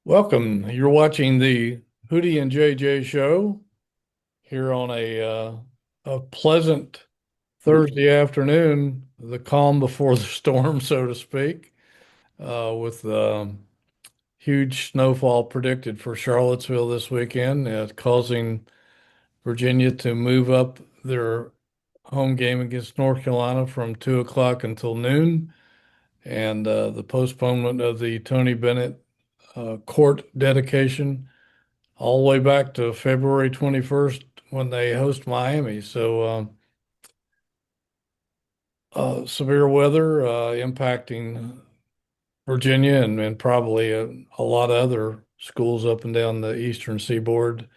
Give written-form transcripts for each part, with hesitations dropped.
Welcome. You're watching the Hootie and JJ Show here on a pleasant Thursday afternoon, the calm before the storm, so to speak, with huge snowfall predicted for Charlottesville this weekend, causing Virginia to move up their home game against North Carolina from 2 o'clock until noon, and the postponement of the Tony Bennett court dedication all the way back to February 21st when they host Miami. So severe weather impacting Virginia and probably a lot of other schools up and down the eastern seaboard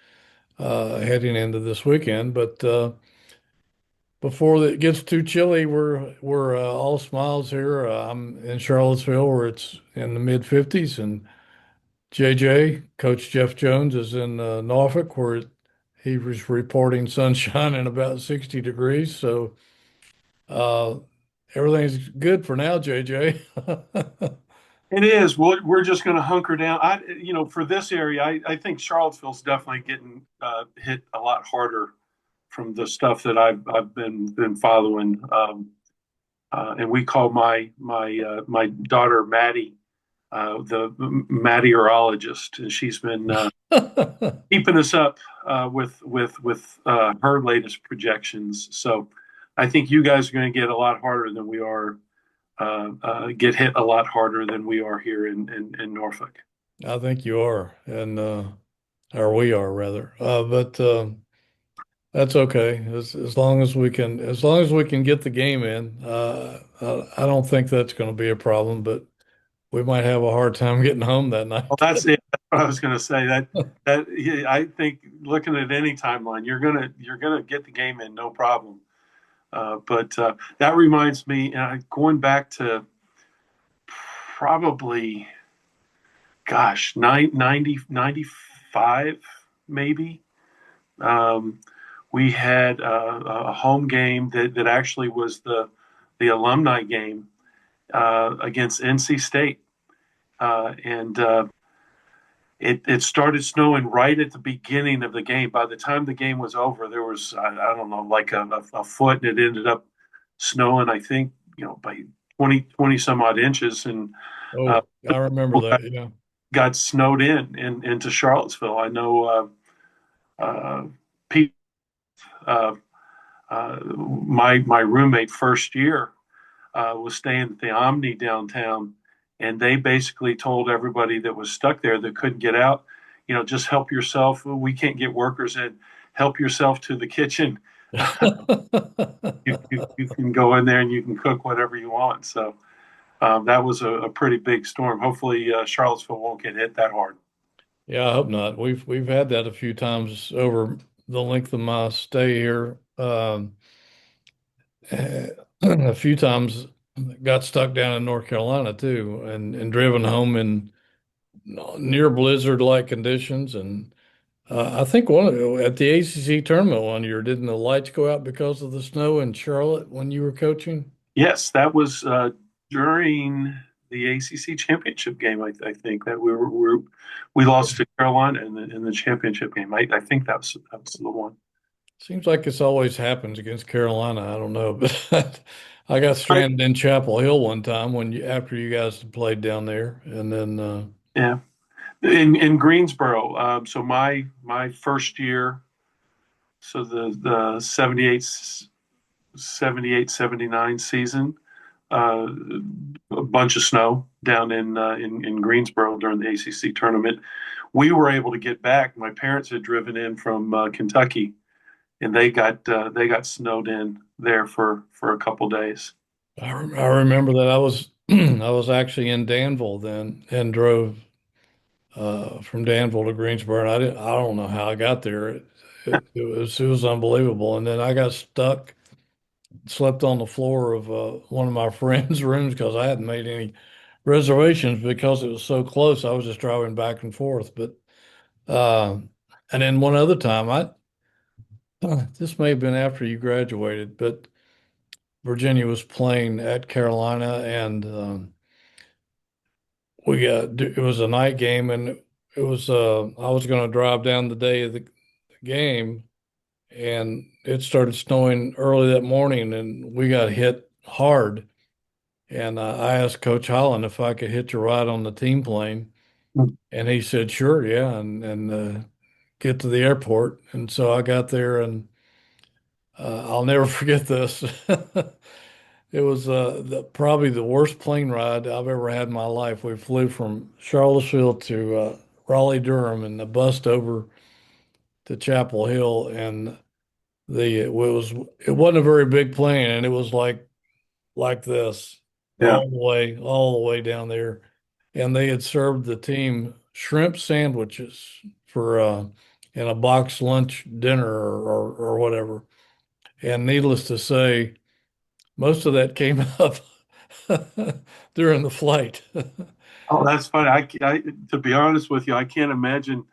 heading into this weekend. But before it gets too chilly, we're all smiles here. I'm in Charlottesville where it's in the mid 50s, and JJ, Coach Jeff Jones, is in Norfolk, where he was reporting sunshine and about 60 degrees. So uh, everything's good for now, JJ. It is. We're just going to hunker down. For this area, I think Charlottesville's definitely getting hit a lot harder from the stuff that I've been following. And we call my daughter Maddie the meteorologist, and she's been keeping us up with her latest projections. So I think you guys are going to get a lot harder than we are get hit a lot harder than we are here in Norfolk. I think you are, and or we are rather. But that's okay as long as we can get the game in. I don't think that's going to be a problem, but we might have a hard time getting home that Well, night. that's it. That's what I was going to say. That yeah, I think looking at any timeline, you're gonna get the game in, no problem. But that reminds me, going back to probably, gosh, 95 maybe. Um, we had a home game that actually was the alumni game against NC State, and it started snowing right at the beginning of the game. By the time the game was over, there was I don't know, like a foot, and it ended up snowing. I think by 20 some odd inches, and uh, Oh, I remember that. Yeah. got snowed into Charlottesville. I know Pete, uh, my roommate first year, was staying at the Omni downtown, and they basically told everybody that was stuck there that couldn't get out, just help yourself. We can't get workers in. Help yourself to the kitchen. You can go in there and you can cook whatever you want. So that was a pretty big storm. Hopefully, Charlottesville won't get hit that hard. Yeah, I hope not. We've had that a few times over the length of my stay here. A few times got stuck down in North Carolina too, and driven home in near blizzard-like conditions. And I think at the ACC tournament one year, didn't the lights go out because of the snow in Charlotte when you were coaching? Yes, that was during the ACC championship game. I think that we lost to Carolina in the championship game. I think that was the one. Seems like this always happens against Carolina. I don't know, but I got Right. stranded in Chapel Hill one time after you guys had played down there, and then Yeah, in Greensboro. So my first year, so the 78 79 season, uh, a bunch of snow down in Greensboro during the ACC tournament. We were able to get back. My parents had driven in from Kentucky, and they got snowed in there for a couple days. I remember that I was I was actually in Danville then and drove from Danville to Greensboro. And I don't know how I got there. It was unbelievable. And then I got stuck, slept on the floor of one of my friends' rooms because I hadn't made any reservations because it was so close. I was just driving back and forth. But uh, and then one other time, I this may have been after you graduated, but Virginia was playing at Carolina, and it was a night game, and it was I was going to drive down the day of the game, and it started snowing early that morning, and we got hit hard. And I asked Coach Holland if I could hitch a ride on the team plane, and he said, "Sure, yeah," and get to the airport. And so I got there, and I'll never forget this. It was probably the worst plane ride I've ever had in my life. We flew from Charlottesville to Raleigh, Durham, and the bus over to Chapel Hill, and it wasn't a very big plane, and it was like this Yeah. all the way down there. And they had served the team shrimp sandwiches for in a box lunch dinner or whatever. And needless to say, most of that came up during the flight. Oh, that's funny. To be honest with you, I can't imagine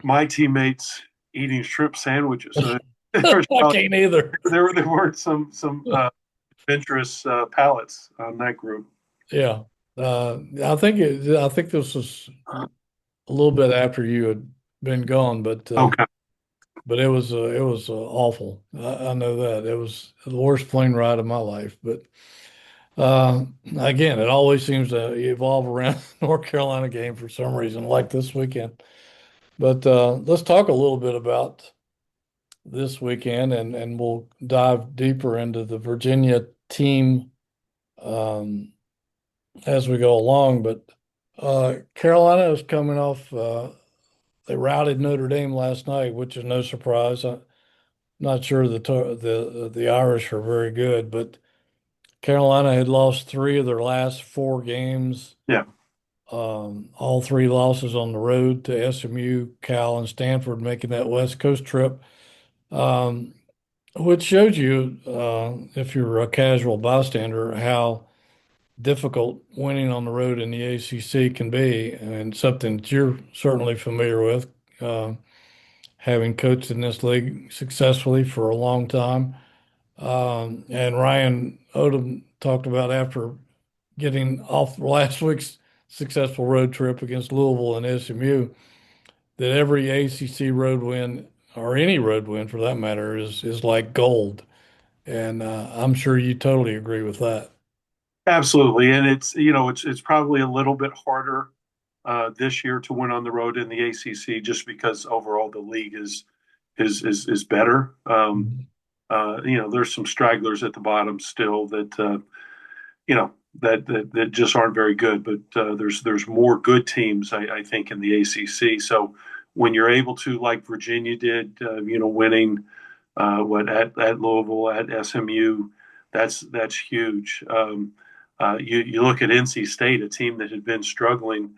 my teammates eating shrimp sandwiches. So I can't either. there weren't some adventurous palates on that group. Yeah. I think this was a little bit after you had been gone, Okay. but it was awful. I know that it was the worst plane ride of my life. But again, it always seems to evolve around North Carolina game for some reason, like this weekend. But let's talk a little bit about this weekend, and we'll dive deeper into the Virginia team um, as we go along. But Carolina is coming off. They routed Notre Dame last night, which is no surprise. I'm not sure the Irish are very good, but Carolina had lost three of their last four games. Yeah. All three losses on the road to SMU, Cal, and Stanford, making that West Coast trip. Um, which shows you, if you're a casual bystander, how difficult winning on the road in the ACC can be, and something that you're certainly familiar with, having coached in this league successfully for a long time. And Ryan Odom talked about after getting off last week's successful road trip against Louisville and SMU that every ACC road win, or any road win for that matter, is like gold. And I'm sure you totally agree with that. Absolutely. And it's probably a little bit harder this year to win on the road in the ACC just because overall the league is better. Mhm. There's some stragglers at the bottom still that that just aren't very good. But there's more good teams, I think, in the ACC. So when you're able to, like Virginia did, winning what at Louisville, at SMU, that's huge. You look at NC State, a team that had been struggling,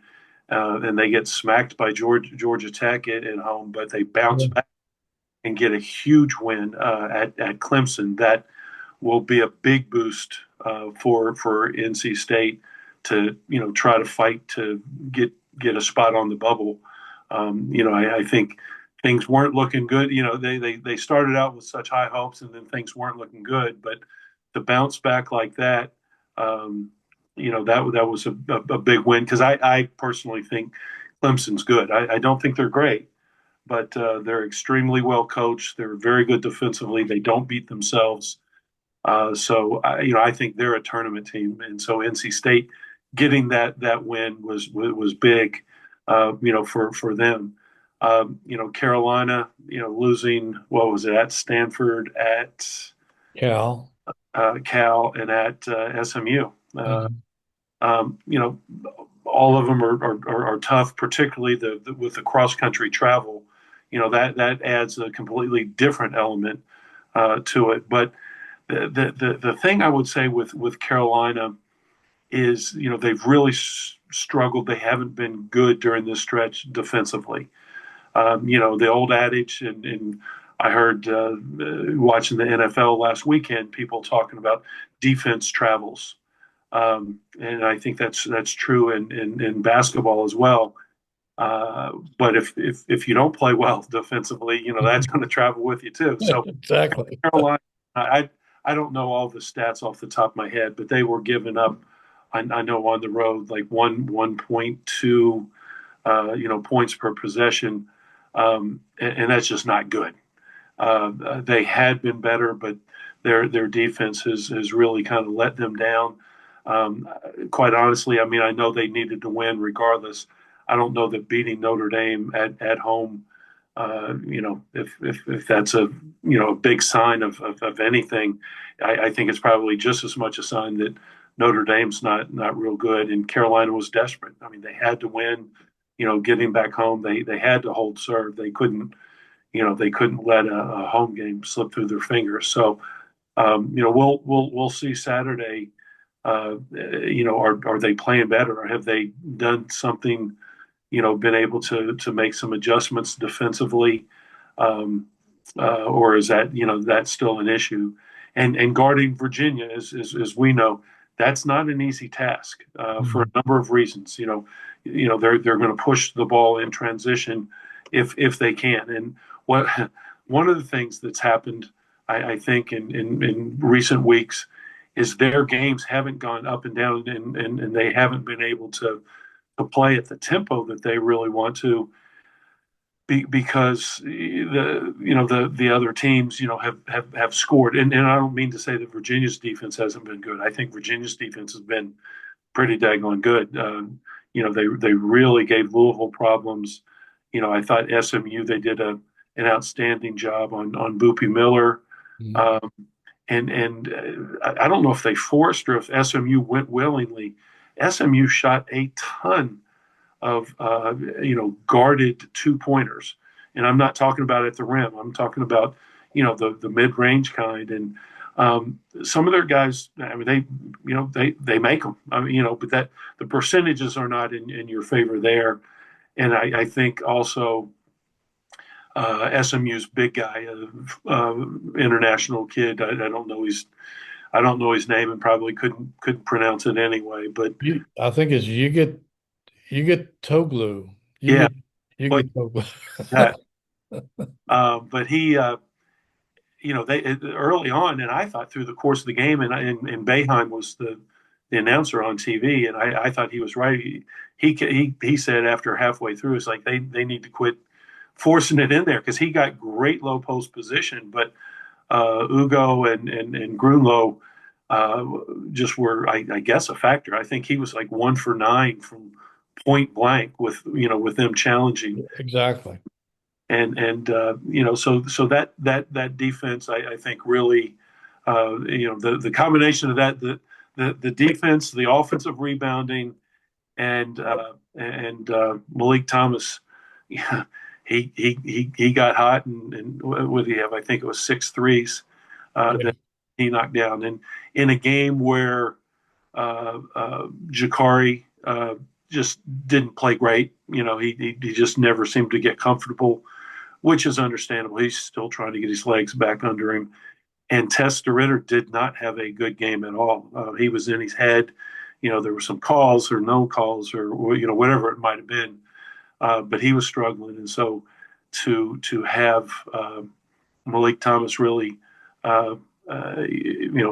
and they get smacked by Georgia Tech at home, but they bounce Yeah. back and get a huge win at Clemson. That will be a big boost for NC State to try to fight to get a spot on the bubble. I think things weren't looking good. They started out with such high hopes, and then things weren't looking good. But to bounce back like that, that was a big win because I personally think Clemson's good. I don't think they're great, but they're extremely well coached. They're very good defensively. They don't beat themselves. I think they're a tournament team, and so NC State getting that win was big, for them. Carolina, losing what was it at Stanford, at Cal. Cal, and at SMU. Mhm. You know, all of them are tough, particularly with the cross country travel. That adds a completely different element to it. But the thing I would say with Carolina is they've really struggled. They haven't been good during this stretch defensively. The old adage, and I heard watching the NFL last weekend, people talking about defense travels. And I think that's true in basketball as well. But if you don't play well defensively, that's going to travel with you too. So Exactly. Carolina, I don't know all the stats off the top of my head, but they were giving up. I know on the road like 1.2 points per possession, and that's just not good. They had been better, but their defense has really kind of let them down. Um, Quite honestly, I mean, I know they needed to win regardless. I don't know that beating Notre Dame at home, if that's a big sign of anything, I think it's probably just as much a sign that Notre Dame's not real good, and Carolina was desperate. I mean, they had to win. Getting back home, they had to hold serve. They couldn't let a home game slip through their fingers. So we'll see Saturday. Are they playing better, or have they done something? Been able to make some adjustments defensively, or is that's still an issue? And guarding Virginia, as we know, that's not an easy task for a Mhm. number of reasons. They're going to push the ball in transition if they can. And what one of the things that's happened, I think, in recent weeks is their games haven't gone up and down, and they haven't been able to play at the tempo that they really want to, because the other teams have scored, and I don't mean to say that Virginia's defense hasn't been good. I think Virginia's defense has been pretty daggone good. They really gave Louisville problems. I thought SMU, they did an outstanding job on Boopy Miller. Mhm. Um, and I don't know if they forced or if SMU went willingly. SMU shot a ton of guarded 2 pointers, and I'm not talking about at the rim. I'm talking about the mid range kind. And some of their guys, I mean, they make them. I mean, but that the percentages are not in your favor there. And I think also SMU's big guy, international kid. I don't know his name and probably couldn't pronounce it anyway. But I think it's you get Toglu. You yeah, get you but get Toglu. that. But he, they early on, and I thought through the course of the game, and Boeheim was the announcer on TV, and I thought he was right. He said after halfway through, it's like they need to quit forcing it in there because he got great low post position, but Ugo and Grunlow just were, I guess, a factor. I think he was like 1 for 9 from point blank with them challenging. Exactly. So that defense, I think, really, the combination of that, the defense, the offensive rebounding, and Malik Thomas, yeah, he got hot, and what did he have? I think it was 6 threes Yeah. that he knocked down, and in a game where Jakari just didn't play great. He just never seemed to get comfortable, which is understandable. He's still trying to get his legs back under him. And Testa Ritter did not have a good game at all. He was in his head. There were some calls or no calls or whatever it might have been, but he was struggling. And so to have Malik Thomas really, uh,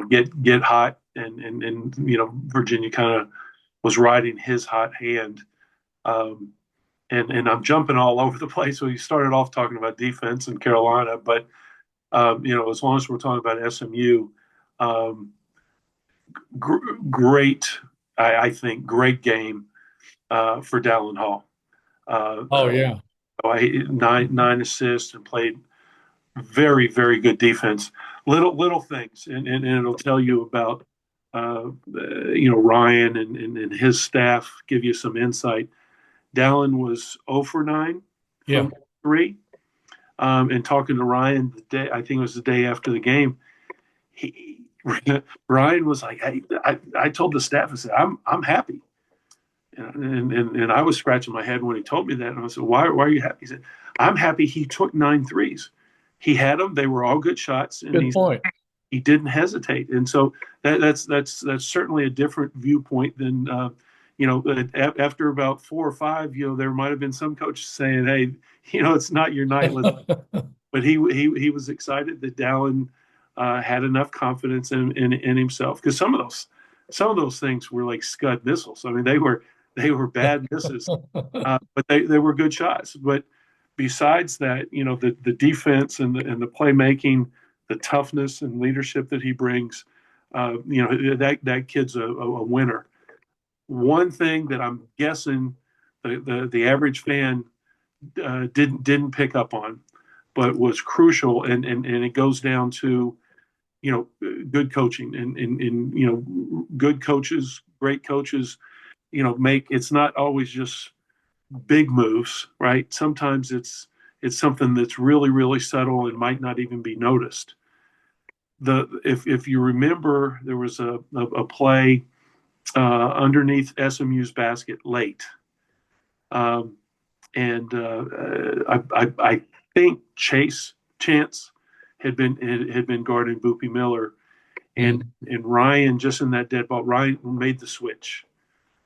get hot, and Virginia kind of was riding his hot hand. Um, and I'm jumping all over the place. So you started off talking about defense in Carolina, but as long as we're talking about SMU, um, great, I think, great game for Dallin Hall. Uh, Oh uh, yeah. nine assists and played very very good defense. Little things, and it'll tell you about Ryan and his staff. Give you some insight. Dallin was 0 for 9 Yeah. from three. And talking to Ryan the day, I think it was the day after the game, he Ryan was like, "Hey, I told the staff, I said, I'm happy." And I was scratching my head when he told me that. And I said, why are you happy? He said, "I'm happy he took 9 threes. He had them. They were all good shots. And Good point. he didn't hesitate." And so that's certainly a different viewpoint than, after about 4 or 5, there might've been some coaches saying, "Hey, it's not your night." But he was excited that Dallin had enough confidence in himself, because some of those things were like Scud missiles. I mean, They were bad misses, but they were good shots. But besides that, the defense and the playmaking, the toughness and leadership that he brings, that kid's a winner. One thing that I'm guessing the average fan didn't pick up on, but was crucial, and it goes down to good coaching and good coaches, great coaches, make it's not always just big moves, right? Sometimes it's something that's really really subtle and might not even be noticed. If you remember, there was a play underneath SMU's basket late, um, and I think Chance had been guarding Boopy Miller, and Mm. and Ryan, just in that dead ball, Ryan made the switch,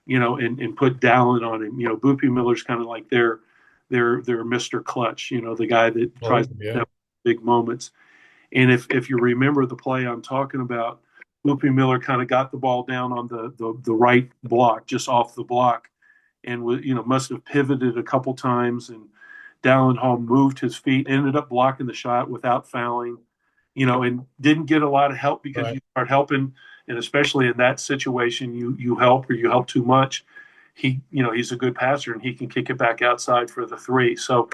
and put Dallin on him. Boopy Miller's kind of like their Mr. Clutch, the guy that tries Oh, to yeah. step big moments. And if you remember the play I'm talking about, Boopy Miller kind of got the ball down on the right block, just off the block, and must have pivoted a couple times, and Dallin Hall moved his feet, ended up blocking the shot without fouling, and didn't get a lot of help because Right. you start helping, and especially in that situation, you help or you help too much. He's a good passer and he can kick it back outside for the three. So,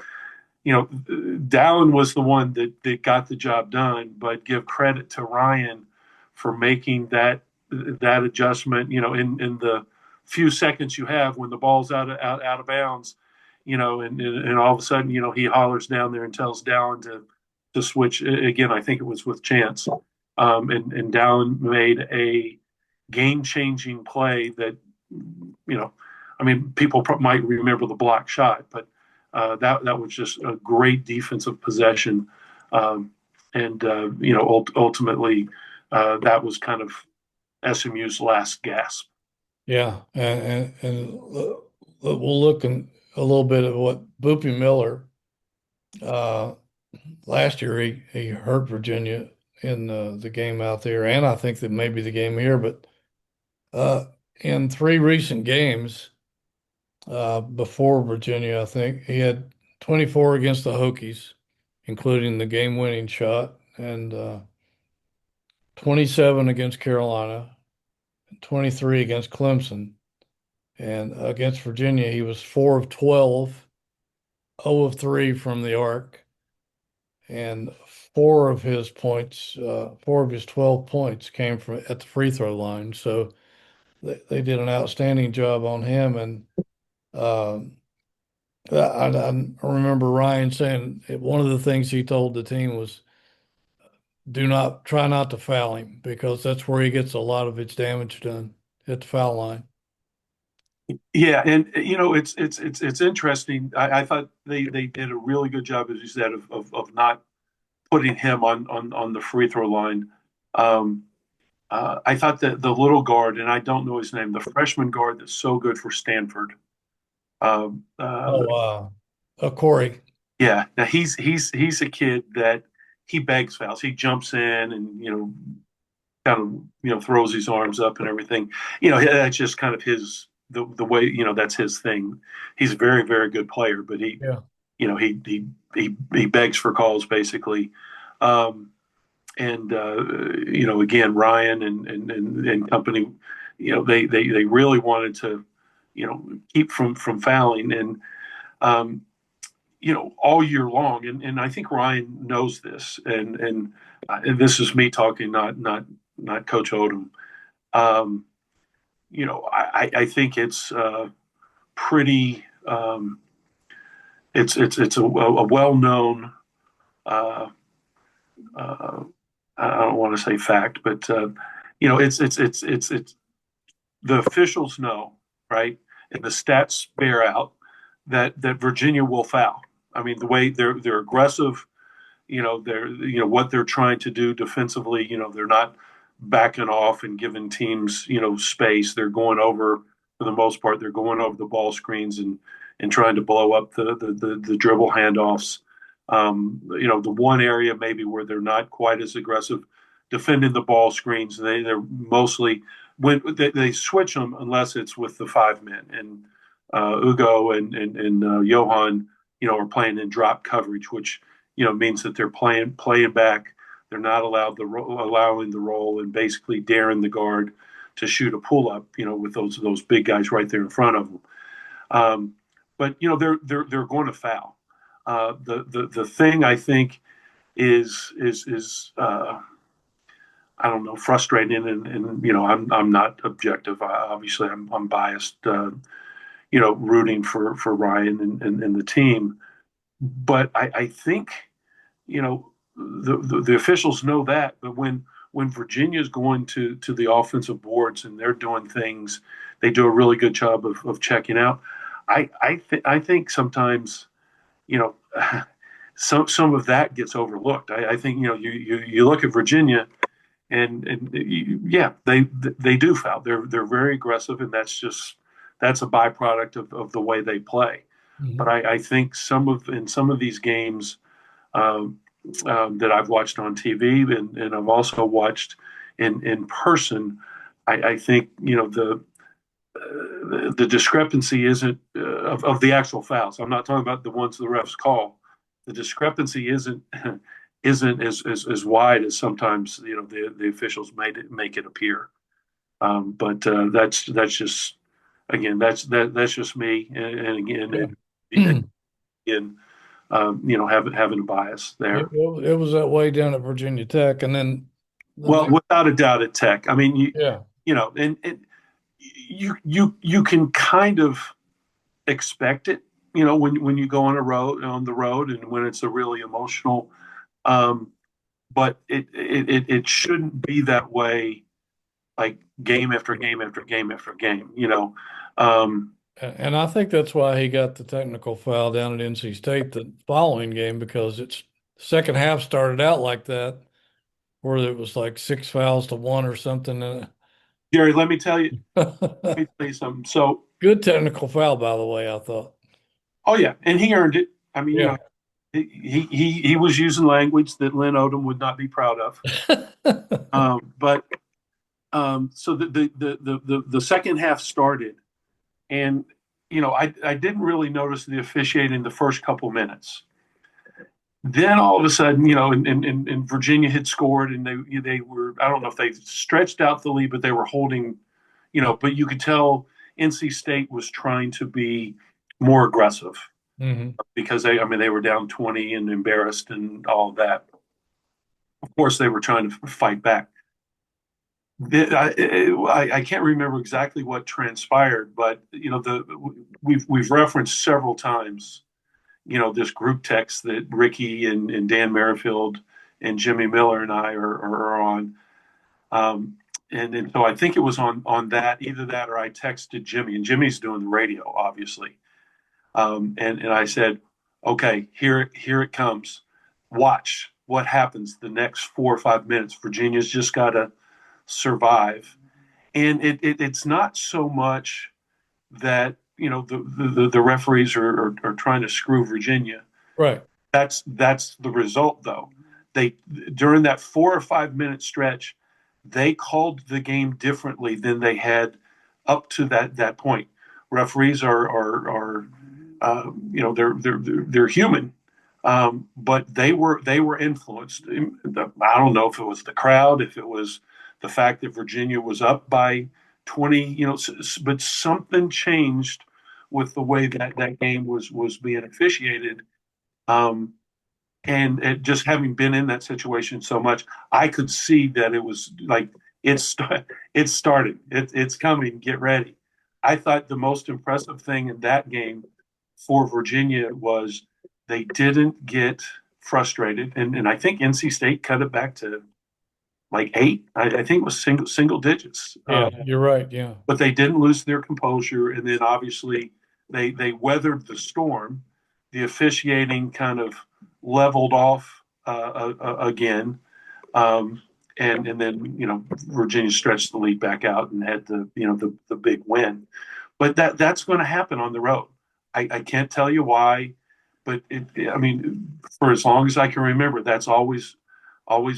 Dallin was the one that got the job done, but give credit to Ryan for making that adjustment, in the few seconds you have when the ball's out of bounds, and all of a sudden, he hollers down there and tells Dallin to switch again. I think it was with Chance, and Dallin made a game-changing play that, I mean, people might remember the block shot, but that was just a great defensive possession, and ultimately that was kind of SMU's last gasp. Yeah. And we'll look in a little bit at what Boopy Miller, uh, last year, he hurt Virginia in the game out there, and I think that maybe the game here, but uh, in three recent games before Virginia, I think he had 24 against the Hokies, including the game-winning shot, and 27 against Carolina, and 23 against Clemson. And against Virginia, he was 4 of 12, 0 of 3 from the arc, and four of his 12 points came from at the free throw line. So they did an outstanding job on him. And um, I remember Ryan saying one of the things he told the team was, try not to foul him because that's where he gets a lot of his damage done at the foul line. Yeah, and it's interesting. I thought they did a really good job, as you said, of not putting him on the free throw line. Um, I thought that the little guard, and I don't know his name, the freshman guard that's so good for Stanford. Um, uh, Oh, Corey. yeah, now he's a kid that he begs fouls. He jumps in and kind of throws his arms up and everything. That's just kind of the way that's his thing. He's a very very good player, but Yeah. he begs for calls basically. Um, and again, Ryan and company, they really wanted to keep from fouling, and um, all year long, and I think Ryan knows this, and this is me talking, not Coach Odom. um, I think it's pretty it's a well known uh, uh, I don't want to say fact, but it's the officials know, right, and the stats bear out that Virginia will foul. I mean, the way they're aggressive, they're what they're trying to do defensively. They're not backing off and giving teams space. They're going over, for the most part, they're going over the ball screens and trying to blow up the dribble handoffs. The one area maybe where they're not quite as aggressive defending the ball screens. They're mostly when they switch them unless it's with the five men, and Ugo and Johan, are playing in drop coverage, which means that they're playing back. They're not allowing the roll and basically daring the guard to shoot a pull up, with those big guys right there in front of them. But they're going to foul. The thing I think is I don't know, frustrating, and I'm not objective. Obviously, I'm biased. Rooting for Ryan and the team, but I think the officials know that. But when Virginia's going to the offensive boards and they're doing things, they do a really good job of checking out. I think sometimes some of that gets overlooked. I think you look at Virginia and yeah, they do foul. They're very aggressive, and that's a byproduct of the way they play. Mhm. But I think in some of these games that I've watched on TV and I've also watched in person, I think the discrepancy isn't of the actual fouls. I'm not talking about the ones the refs call. The discrepancy isn't isn't as wide as sometimes the officials make it appear. But that's just again that's just me, and again Yeah. again having a bias there. It was that way down at Virginia Tech, and then the Well, next, without a doubt, at Tech, I mean yeah, and you can kind of expect it, when you go on the road and when it's a really emotional. Um, but it shouldn't be that way, like game after game after game after game. and I think that's why he got the technical foul down at NC State the following game because it's second half started out like that, where it was like 6 fouls to 1 or something. Jerry, let me tell you something. So, Good technical foul, by the way, I thought. oh yeah, and he earned it. I mean, Yeah. he was using language that Lynn Odom would not be proud of. But so the second half started, and I didn't really notice the officiating the first couple minutes. Then all of a sudden, and Virginia had scored, and they were, I don't know if they stretched out the lead, but they were holding, but you could tell NC State was trying to be more aggressive Hmm. because they were down 20 and embarrassed and all of that. Of course, they were trying to fight back. I can't remember exactly what transpired, but we've referenced several times, this group text that Ricky and Dan Merrifield and Jimmy Miller and I are on. And so I think it was on that, either that or I texted Jimmy, and Jimmy's doing the radio, obviously. And I said, okay, here it comes. Watch what happens the next 4 or 5 minutes. Virginia's just got to survive. And it's not so much that the referees are trying to screw Virginia. Right. That's the result, though. They During that 4 or 5 minute stretch, they called the game differently than they had up to that point. Referees are they're human, but they were influenced. I don't know if it was the crowd, if it was the fact that Virginia was up by 20, but something changed with the way that game was being officiated. Um, and just having been in that situation so much, I could see that it was like it's starting, it's coming, get ready. I thought the most impressive thing in that game for Virginia was they didn't get frustrated, and I think NC State cut it back to like 8. I think it was single digits. Yeah, you're right. Yeah. But they didn't lose their composure, and then obviously they weathered the storm. The officiating kind of leveled off again, um, and then Virginia stretched the lead back out and had the big win. But that's going to happen on the road. I can't tell you why, but I mean, for as long as I can remember, that's always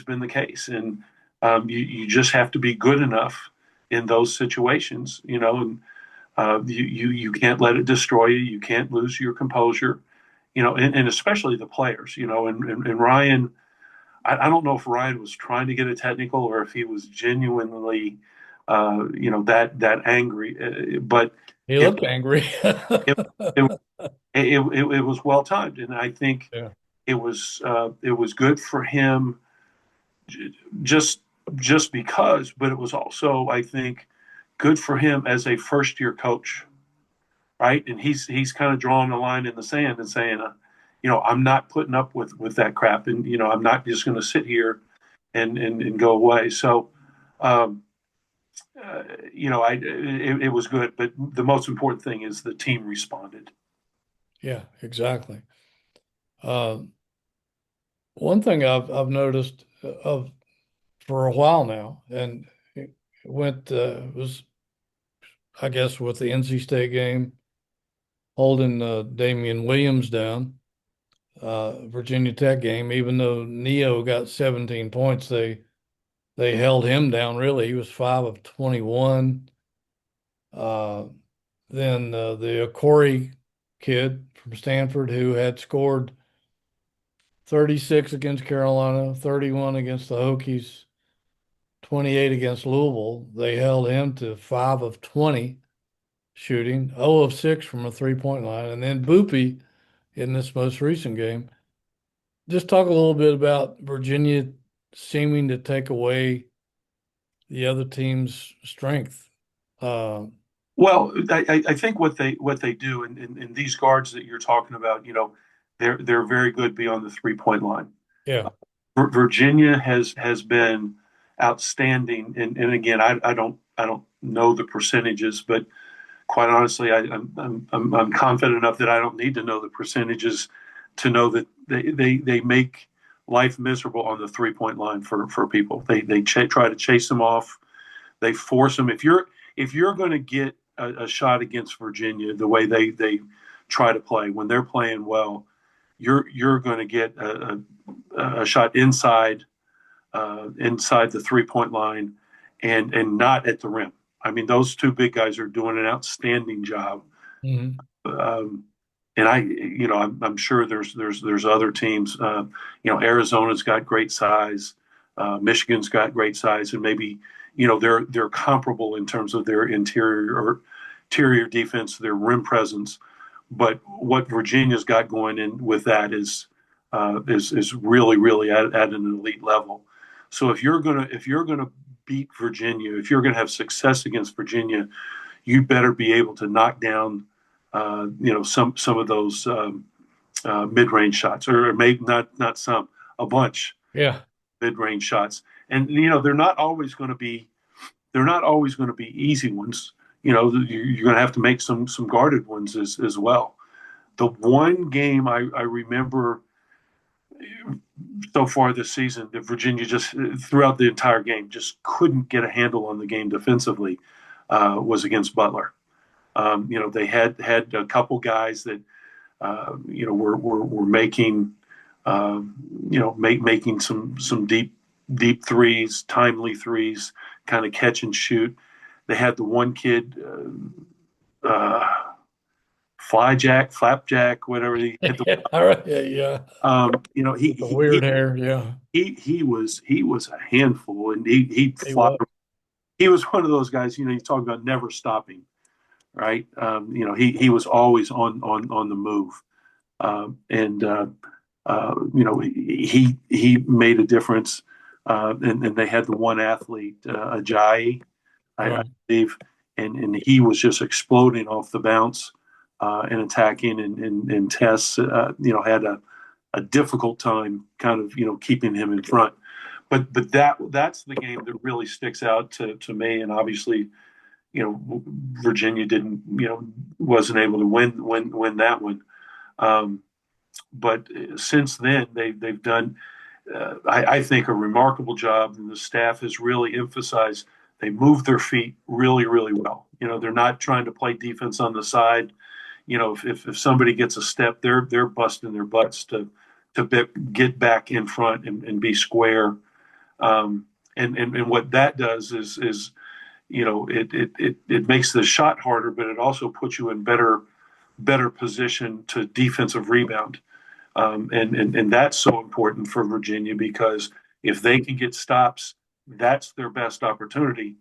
been the case, and you just have to be good enough. in those situations, and you can't let it destroy you. You can't lose your composure, and especially the players, and Ryan. I don't know if Ryan was trying to get a technical or if he was genuinely, that angry. But He it looked angry. it it, it was well timed, and I think Yeah. it was good for him just just because, but it was also, I think, good for him as a first year coach, right? And he's kind of drawing a line in the sand and saying, I'm not putting up with that crap, and I'm not just going to sit here and go away. So, um, it was good, but the most important thing is the team responded. Yeah, exactly. Um, One thing I've noticed of for a while now, and it was I guess with the NC State game holding Damian Williams down, Virginia Tech game, even though Neo got 17 points, they held him down. Really, he was 5 of 21. Uh, then the Corey kid from Stanford who had scored 36 against Carolina, 31 against the Hokies, 28 against Louisville. They held him to 5 of 20 shooting, 0 of 6 from a 3-point line. And then Boopy in this most recent game. Just talk a little bit about Virginia seeming to take away the other team's strength. Uh, Well, I think what they do, and these guards that you're talking about, they're very good beyond the 3-point line. yeah, Virginia has been outstanding, and again, I don't know the percentages, but quite honestly, I'm confident enough that I don't need to know the percentages to know that they make life miserable on the 3-point line for people. They try to chase them off. They force them. If you're going to get a shot against Virginia the way they try to play when they're playing well, you're going to get a shot inside the 3-point line and not at the rim. I mean, those two big guys are doing an outstanding job. mhm, Um, and I'm sure there's other teams. Arizona's got great size. Michigan's got great size, and maybe they're comparable in terms of their interior defense, their rim presence. But what Virginia's got going in with that is really really at an elite level. So if you're gonna beat Virginia, if you're gonna have success against Virginia, you better be able to knock down some of those mid-range shots, or maybe not some, a bunch yeah, mid-range shots. And they're not always going to be easy ones. You're going to have to make some guarded ones as well. The one game I remember so far this season that Virginia just throughout the entire game just couldn't get a handle on the game defensively was against Butler. They had a couple guys that were making making some deep threes, timely threes, kind of catch and shoot. They had the one kid, Flapjack, whatever he had. yeah, all right, yeah, yeah. He With the weird he hair, yeah, he was a handful, and he'd he fly. was. He was one of those guys. You talk about never stopping, right? He was always on the move, and he made a difference. And they had the one athlete, Ajayi, I Right. believe, and he was just exploding off the bounce and attacking and Tess, had a difficult time kind of keeping him in front. But that's the game that really sticks out to me, and obviously Virginia didn't wasn't able to win that one. But since then they've done I think a remarkable job, and the staff has really emphasized they move their feet really really well. They're not trying to play defense on the side. If somebody gets a step, they're busting their butts to get back in front and be square. And what that does is it makes the shot harder, but it also puts you in better position to defensive rebound. And that's so important for Virginia because if they can get stops, that's their best opportunity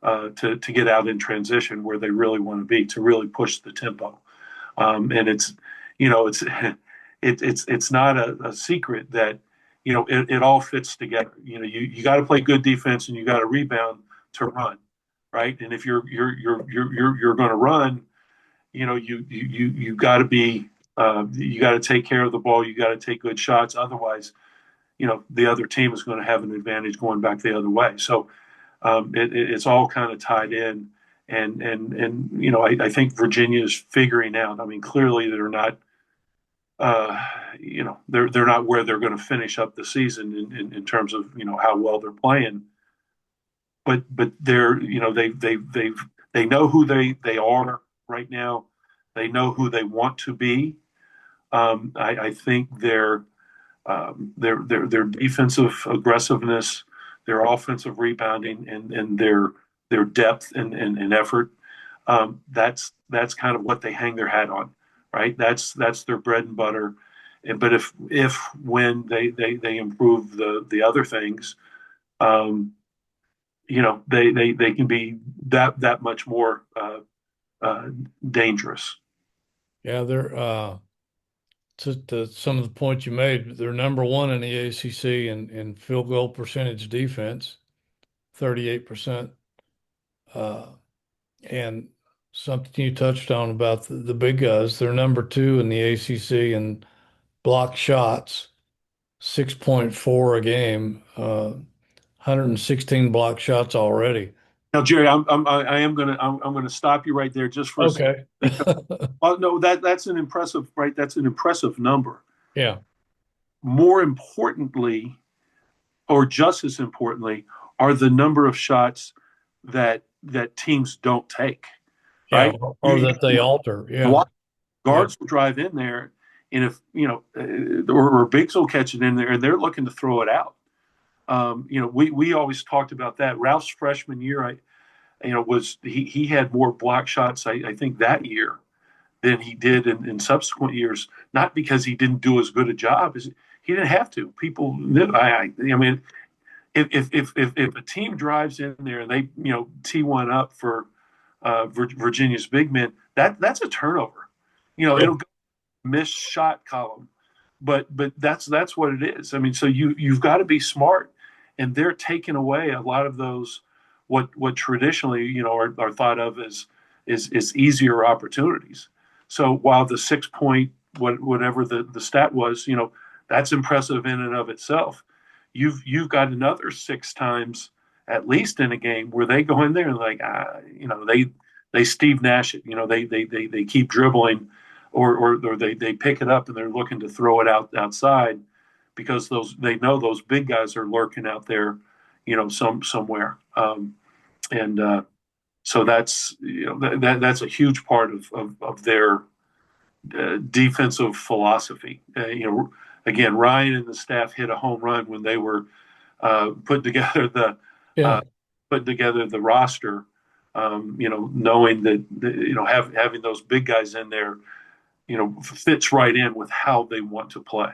to get out in transition where they really want to be, to really push the tempo. And it's it's not a secret that it all fits together. You got to play good defense and you got to rebound to run, right? And if you're going to run, you got to be you got to take care of the ball. You got to take good shots. Otherwise, the other team is going to have an advantage going back the other way. So it's all kind of tied in. And I think Virginia is figuring out. I mean, clearly they're not. They're not where they're going to finish up the season in terms of how well they're playing. But they're they know who they are right now. They know who they want to be. I think their defensive aggressiveness, their offensive rebounding, and their depth and effort. That's kind of what they hang their hat on, right? That's their bread and butter. But if when they improve the other things, they can be that much more dangerous. Yeah, they're to some of the points you made, they're number one in the ACC in field goal percentage defense, 38%. Uh, and something you touched on about the big guys, they're number two in the ACC in block shots, 6.4 a game, 116 block shots already. Now, Jerry, I am gonna stop you right there just for a second Okay. because no, that's an impressive, right? That's an impressive number. Yeah. More importantly, or just as importantly, are the number of shots that teams don't take, Yeah. right? Or that they alter. A Yeah. lot of Yeah. guards will drive in there, and if or bigs will catch it in there, and they're looking to throw it out. We always talked about that. Ralph's freshman year, was he had more block shots, I think, that year than he did in subsequent years. Not because he didn't do as good a job as he didn't have to. People, I mean, if a team drives in there and they tee one up for Virginia's big men, that's a turnover. Yeah. It'll go missed shot column, but that's what it is. I mean, so you've got to be smart, and they're taking away a lot of those what traditionally are thought of as is easier opportunities. So while the 6 point whatever the stat was, that's impressive in and of itself. You've got another six times at least in a game where they go in there and like they Steve Nash it. They keep dribbling or they pick it up and they're looking to throw it outside because they know those big guys are lurking out there, somewhere. And so that's that's a huge part of their defensive philosophy. Again, Ryan and the staff hit a home run when they were putting together Yeah. the roster. Knowing that having those big guys in there, fits right in with how they want to play.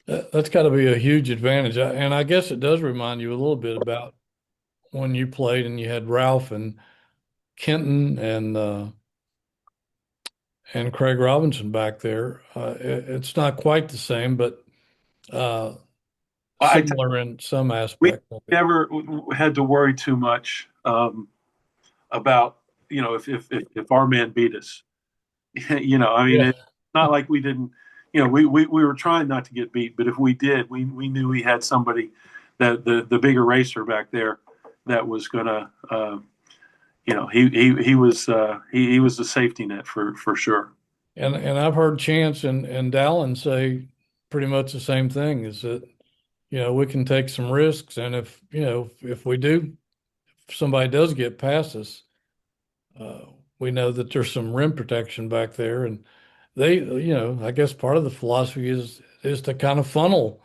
That's got to be a huge advantage. And I guess it does remind you a little bit about when you played and you had Ralph and Kenton and Craig Robinson back there. It's not quite the same, but uh, I similar in some We aspect of it. never had to worry too much about if our man beat us. I mean, Yeah. it's not like we didn't. We were trying not to get beat, but if we did, we knew we had somebody that the big eraser back there that was gonna. He was he was the safety net for sure. And I've heard Chance and Dallin say pretty much the same thing is that, we can take some risks. And if we do, if somebody does get past us, uh, we know that there's some rim protection back there. And they, I guess part of the philosophy is to kind of funnel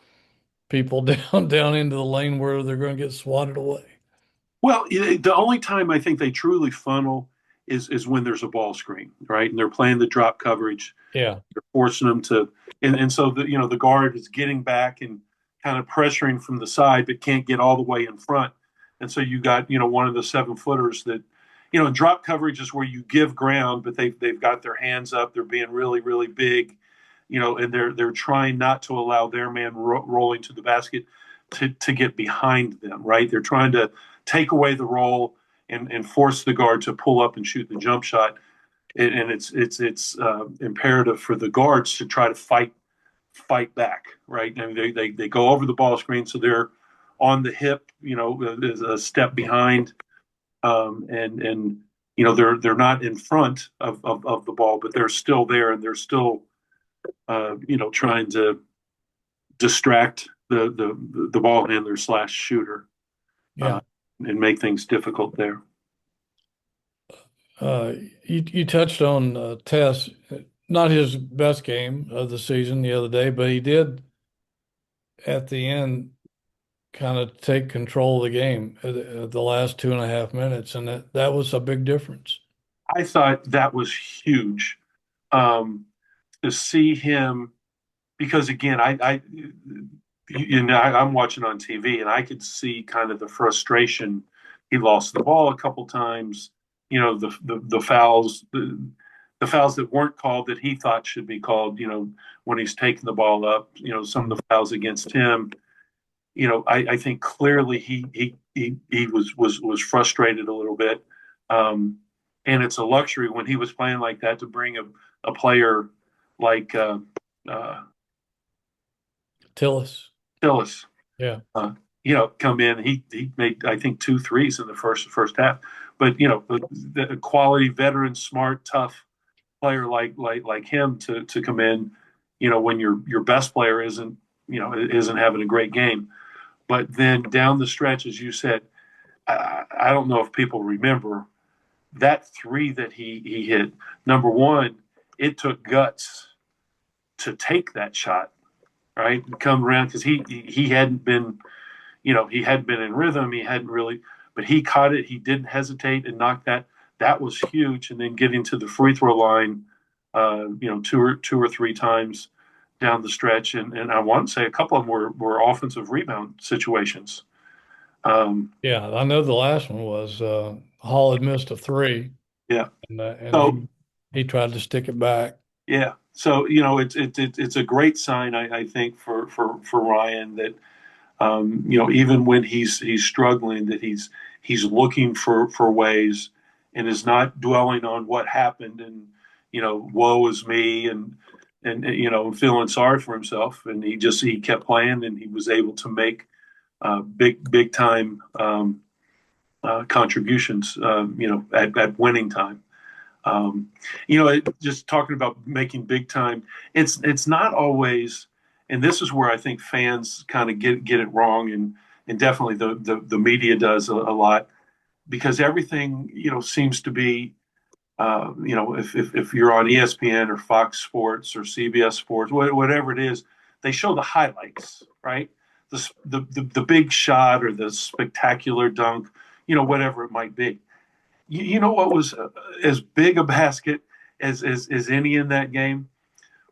people down into the lane where they're going to get swatted away. Well, the only time I think they truly funnel is when there's a ball screen, right? And they're playing the drop coverage. Yeah. They're forcing them to, and so the guard is getting back and kind of pressuring from the side, but can't get all the way in front. And so you got one of the 7-footers that, drop coverage is where you give ground, but they've got their hands up. They're being really really big, and they're trying not to allow their man rolling to the basket to get behind them, right? They're trying to take away the roll and force the guard to pull up and shoot the jump shot. And it's imperative for the guards to try to fight back, right? And they go over the ball screen, so they're on the hip, a step behind, and they're not in front of the ball, but they're still there, and they're still trying to distract the ball handler / shooter, Yeah. and make things difficult there. You touched on Tess, not his best game of the season the other day, but he did at the end kind of take control of the game at the last 2.5 minutes, and that was a big difference. I thought that was huge, um, to see him, because again, I'm watching on TV and I could see kind of the frustration. He lost the ball a couple times. The fouls, the fouls that weren't called that he thought should be called. When he's taking the ball up. Some of the fouls against him. I think clearly he was frustrated a little bit. And it's a luxury when he was playing like that to bring a player like uh, Tillis. Phyllis, Yeah. come in. He made, I think, 2 threes in the first half. But the quality veteran, smart, tough player like him to come in, when your best player isn't having a great game. But then down the stretch, as you said, I don't know if people remember that three that he hit. Number one, it took guts to take that shot, right? And come around, because he hadn't been, he hadn't been in rhythm. He hadn't really, but he caught it. He didn't hesitate and knocked that. That was huge. And then getting to the free throw line, two or three times down the stretch, and I want to say a couple of them were offensive rebound situations. Yeah, I know the last one was Hall had missed a three, Yeah. and So he tried to stick it back. yeah. So it's a great sign, I think, for Ryan, that even when he's struggling, that he's looking for ways, and is not dwelling on what happened, and woe is me, and feeling sorry for himself. And he kept playing, and he was able to make big time contributions, at winning time. Just talking about making big time, it's not always, and this is where I think fans kind of get it wrong, and definitely the media does a lot, because everything seems to be, if you're on ESPN or Fox Sports or CBS Sports, whatever it is, they show the highlights, right? The big shot or the spectacular dunk, whatever it might be. You know what was as big a basket as any in that game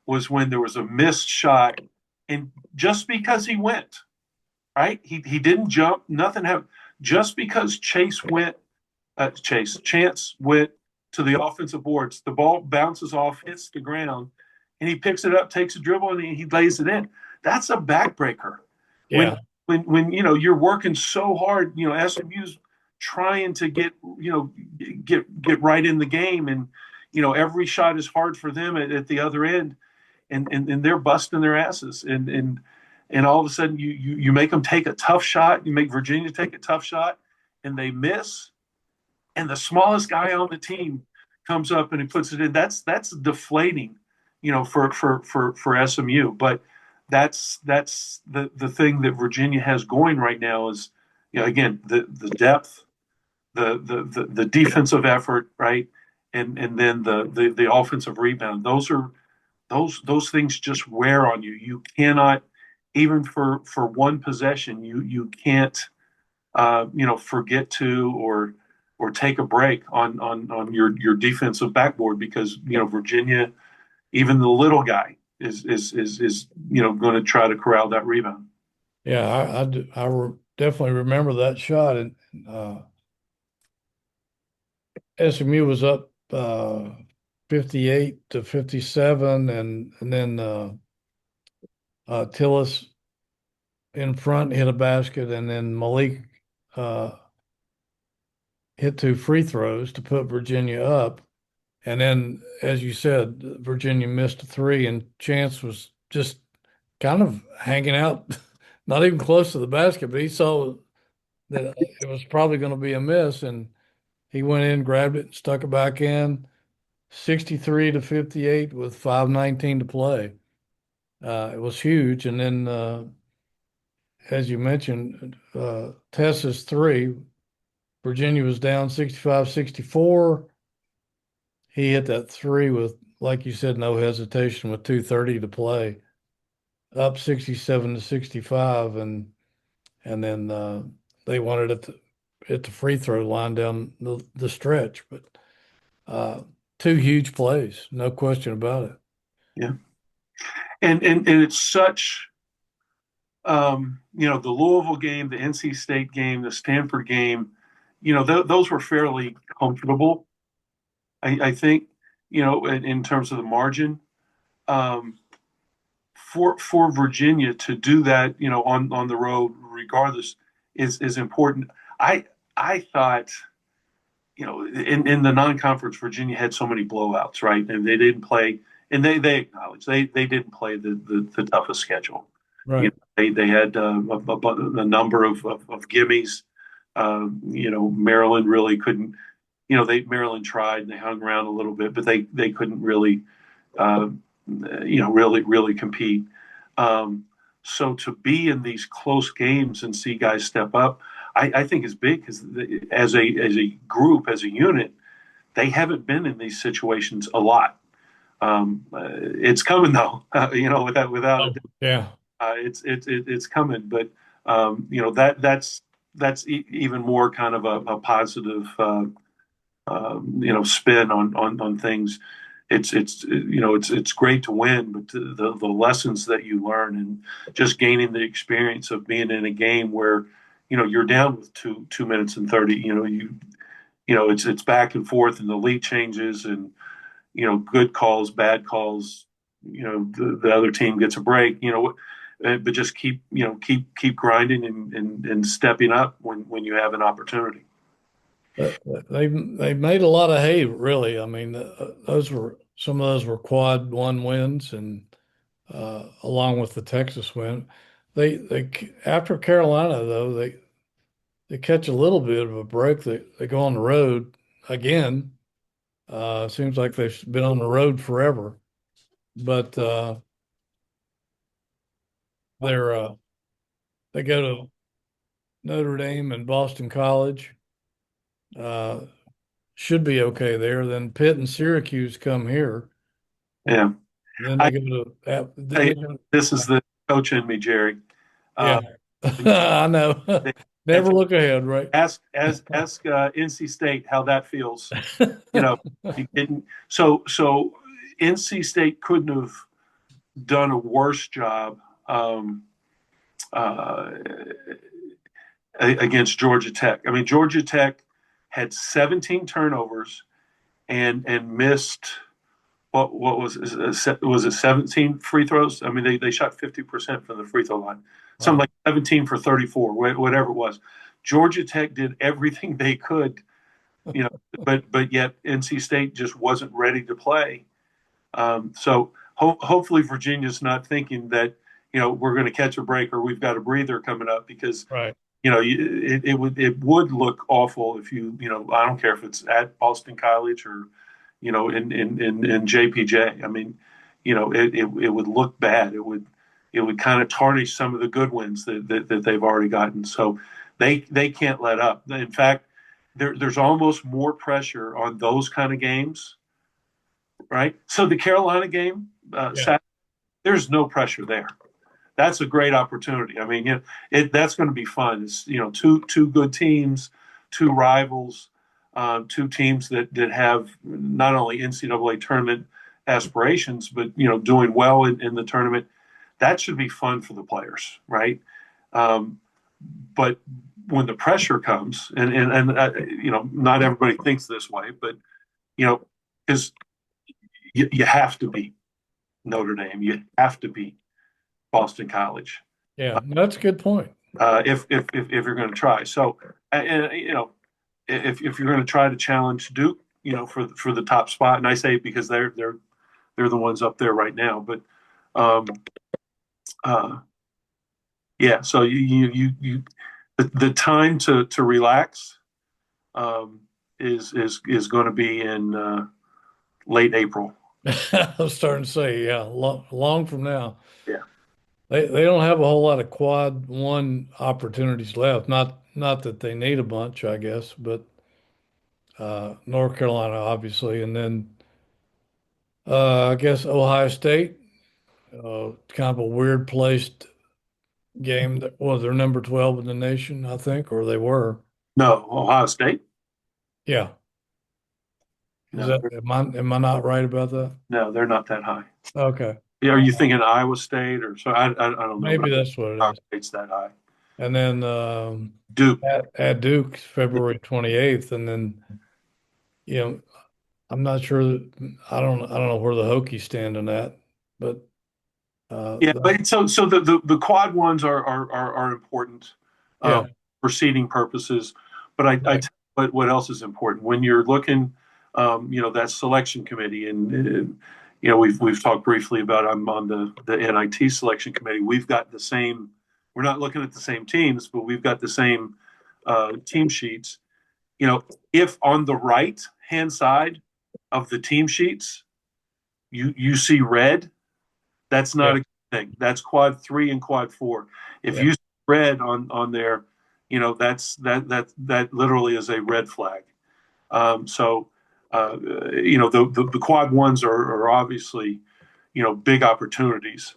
was when there was a missed shot, and just because he went, right, he didn't jump, nothing happened, just because Chance went to the offensive boards, the ball bounces off, hits the ground, and he picks it up, takes a dribble, and he lays it in. That's a backbreaker. When Yeah. when you're working so hard, SMU's trying to get right in the game, and every shot is hard for them at the other end, and they're busting their asses, and all of a sudden you make them take a tough shot, you make Virginia take a tough shot, and they miss, and the smallest guy on the team comes up and he puts it in. That's deflating, for SMU. But that's the thing that Virginia has going right now is, again, the depth, the defensive effort, right, and then the offensive rebound. Those things just wear on you. You cannot, even for one possession, you can't forget to or take a break on your defensive backboard because Virginia, even the little guy is going to try to corral that rebound. Yeah, definitely remember that shot. And SMU was up 58-57, and then Tillis in front hit a basket, and then Malik uh, hit two free throws to put Virginia up. And then, as you said, Virginia missed a three, and Chance was just kind of hanging out, not even close to the basket, but he saw that it was probably going to be a miss, and he went in, grabbed it, stuck it back in, 63-58 with 5:19 to play. It was huge. And then, as you mentioned, Tessa's three, Virginia was down 65-64. He hit that three with, like you said, no hesitation with 2:30 to play, up 67-65, and then they wanted it at the free throw line down the stretch. But two huge plays, no question about it. Yeah, and it's such the Louisville game, the NC State game, the Stanford game, those were fairly comfortable. I think, in terms of the margin. Um, for Virginia to do that, on the road, regardless, is important. I thought, in the non-conference, Virginia had so many blowouts, right? And they didn't play, and they acknowledged they didn't play the toughest schedule. Right. They had a number of gimmies. Maryland really couldn't. Maryland tried and they hung around a little bit, but they couldn't really, really compete. So to be in these close games and see guys step up, I think is big because as a group, as a unit, they haven't been in these situations a lot. It's coming though, without a Oh, doubt. yeah. It's coming, but that's even more kind of a positive spin on things. It's great to win, but the lessons that you learn and just gaining the experience of being in a game where you're down with 2 minutes and 30. It's back and forth, and the lead changes, and good calls, bad calls. The other team gets a break. But just keep grinding and stepping up when you have an opportunity. They made a lot of hay, really. I mean, some of those were quad one wins, and along with the Texas win, they after Carolina though they catch a little bit of a break. They go on the road again. Seems like they've been on the road forever, but they're they go to Notre Dame and Boston College. Uh, should be okay there. Then Pitt and Syracuse come here. Yeah. Then I, they go to then I they go, this is the coach in me, Jerry. yeah. Uh, I know. Never look ahead, right? ask NC State how that feels. You know, you didn't. So NC State couldn't have done a worse job uh, against Georgia Tech. I mean, Georgia Tech had 17 turnovers and missed what was it 17 free throws? I mean, they shot 50% from the free throw line, something Wow. like 17 for 34, whatever it was. Georgia Tech did everything they could, but yet NC State just wasn't ready to play. So hopefully Virginia's not thinking that we're going to catch a break or we've got a breather coming up because Right. it would look awful if I don't care if it's at Boston College or in JPJ. I mean, it would look bad. It would kind of tarnish some of the good wins that they've already gotten. So they can't let up. In fact, there's almost more pressure on those kind of games, right? So the Carolina game, Yeah. there's no pressure there. that's a great opportunity. I mean, that's going to be fun. It's two good teams, two rivals, two teams that have not only NCAA tournament aspirations, but doing well in the tournament. That should be fun for the players, right? Um, but when the pressure comes, and not everybody thinks this way, but because you have to beat Notre Dame, you have to beat Boston College Yeah, that's a good point. if you're going to try. So, if you're going to try to challenge Duke, for the top spot, and I say it because they're the ones up there right now, but um, uh, yeah. So the time to relax um, is going to be in late April. I was starting to say, yeah, long from now. Yeah. They don't have a whole lot of quad one opportunities left. Not that they need a bunch, I guess, but North Carolina obviously, and then I guess Ohio State, kind of a weird placed game that was they're number 12 in the nation, I think, or they were. No, Ohio State. Yeah. Is No, that am I not right about that? no, they're not that high. Okay. Yeah, are you thinking Iowa State or so? I don't know, but Maybe that's what it Ohio is. State's that high. And then Duke. at Duke, February 28th, and then you know, I'm not sure I don't know where the Hokies stand in that, but Yeah, but so the quad ones are important yeah, for seeding purposes. But I right. tell you what else is important when you're looking, that selection committee, and we've talked briefly about I'm on the NIT selection committee. We've got the same. We're not looking at the same teams, but we've got the same team sheets. If on the right hand side of the team sheets you see red, that's not Yeah, a good thing. That's quad three and quad four. If yeah, you see red on there, that literally is a red flag. So the quad ones are obviously big opportunities,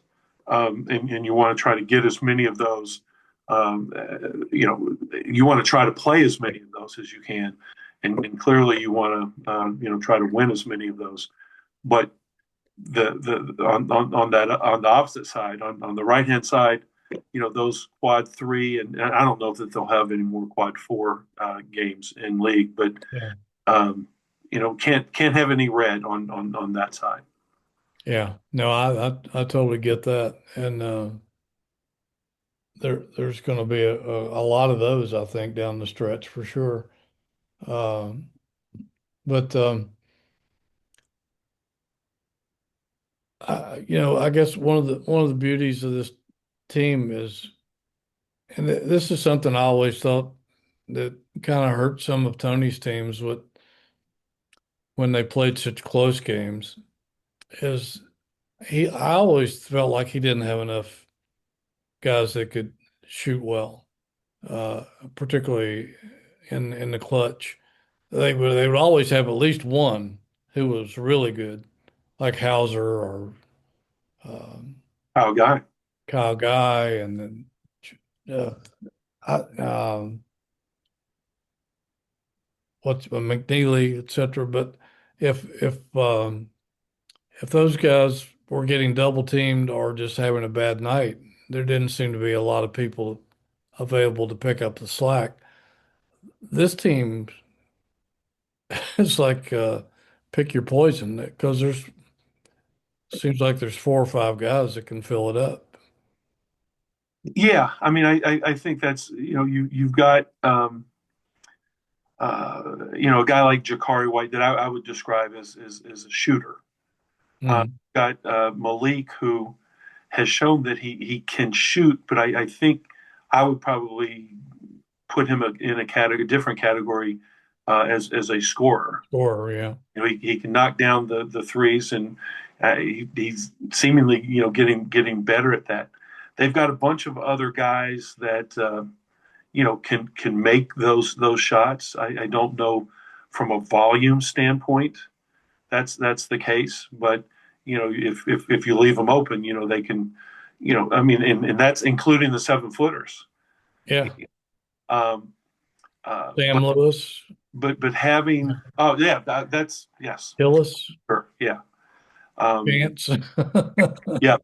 and you want to try to get as many of those. You want to try to play as many of those as you can, and clearly you want to try to win as many of those. But the on that on the opposite side, on the right hand side, those quad three, and I don't know if they'll have any more quad four games in league, but yeah, can't have any red on that side. yeah. No, I totally get that, and there's going to be a lot of those, I think, down the stretch for sure. Um, but I guess one of the beauties of this team is, and this is something I always thought that kind of hurt some of Tony's teams with when they played such close games, is I always felt like he didn't have enough guys that could shoot well, uh, particularly in the clutch. They would always have at least one who was really good, like Hauser or um, Oh, guy. Kyle Guy, and then uh, I, what's McNeely, etc. But if if um, if those guys were getting double teamed or just having a bad night, there didn't seem to be a lot of people available to pick up the slack. This team is like pick your poison because there's seems like there's four or five guys that can fill it up. Yeah, I mean, I think that's you've got a guy like Jakari White that I would describe as a shooter. Mm. Got Malik who has shown that he can shoot, but I think I would probably put him in a different category as a scorer. Scorer, yeah. He can knock down the threes, and he's seemingly getting better at that. They've got a bunch of other guys that can make those shots. I don't know from a volume standpoint that's the case, but if you leave them open, they can I mean, and that's including the 7 footers. Yeah. Um, Sam Lewis, but having, oh yeah, that's yes, Hillis, sure, yeah, um, Chance. yeah.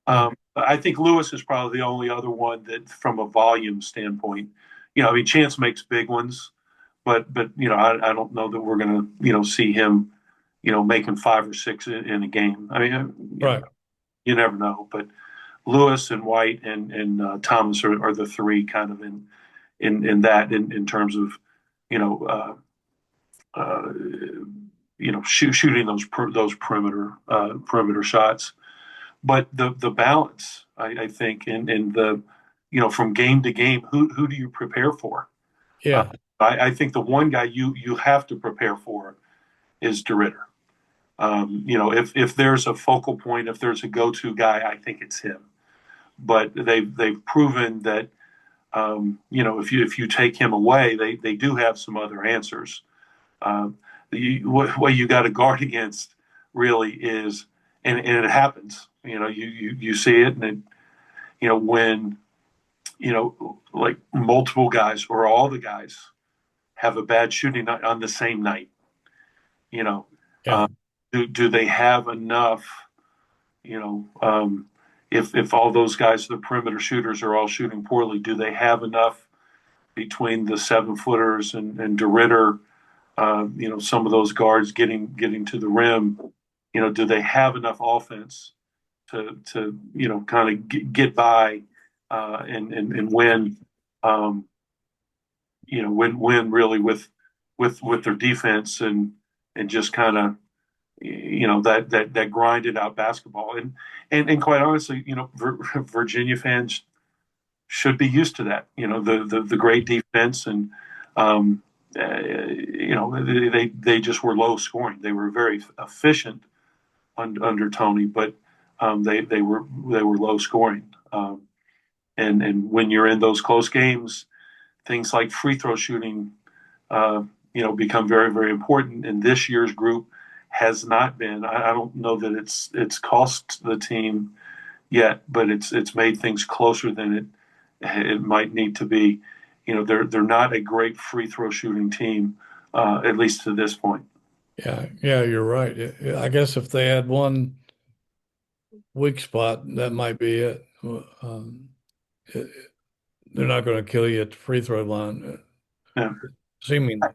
Yeah. I think Lewis is probably the only other one that, from a volume standpoint, I mean, Chance makes big ones, but I don't know that we're gonna see him making 5 or 6 in a game. I mean, Right. you never know, but Lewis and White and Thomas are the three kind of in that in terms of you know uh, shooting those perimeter shots. But the balance, I think, in the from game to game, who do you prepare for? Uh, Yeah. I think the one guy you have to prepare for is DeRitter. If there's a focal point, if there's a go-to guy, I think it's him. But they've proven that if you take him away, they do have some other answers. What you got to guard against really is, and it happens. You see it, and when like multiple guys or all the guys have a bad shooting night on the same night. You know, Yeah. do they have enough? You know, if all those guys, the perimeter shooters, are all shooting poorly, do they have enough between the 7 footers and DeRitter? Some of those guards getting to the rim. Do they have enough offense to kind of get by and win? Win really with their defense and just kind of that grinded out basketball and quite honestly, Virginia fans should be used to that. The great defense and they just were low scoring. They were very efficient under Tony, but they were low scoring. And when you're in those close games, things like free throw shooting, become very very important. And this year's group has not been. I don't know that it's cost the team yet, but it's made things closer than it might need to be. They're not a great free throw shooting team, at least to this point. Yeah. Yeah. You're right. I guess if they had one weak spot, that might be it. It- they're not going to kill you at the free throw line, Yeah, seemingly.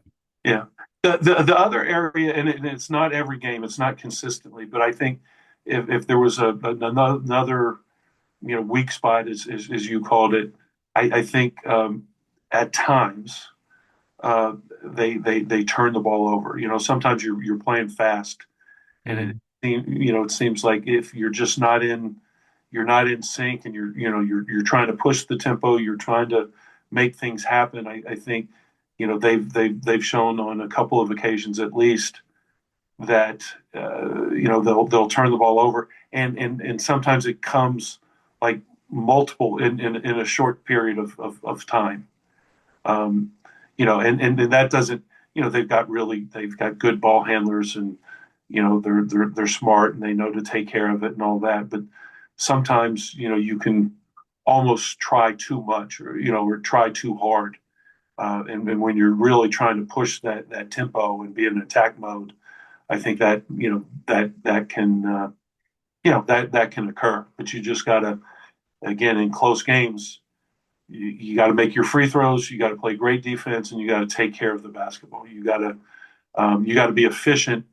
yeah. The other area, and it's not every game, it's not consistently, but I think if there was another weak spot, as you called it, I think at times they turn the ball over. Sometimes you're playing fast, and Mm. it seems like if you're not in sync, and you're trying to push the tempo, you're trying to make things happen. I think they've shown on a couple of occasions at least that they'll turn the ball over, and sometimes it comes like multiple in a short period of time. Um, and that doesn't, they've got good ball handlers, and they're smart and they know to take care of it and all that. But sometimes you can almost try too much, or try too hard, and when you're really trying to push that tempo and be in attack mode, I think that that can that can occur. But you just gotta, again, in close games, you got to make your free throws. You got to play great defense, and you got to take care of the basketball. You got to be efficient.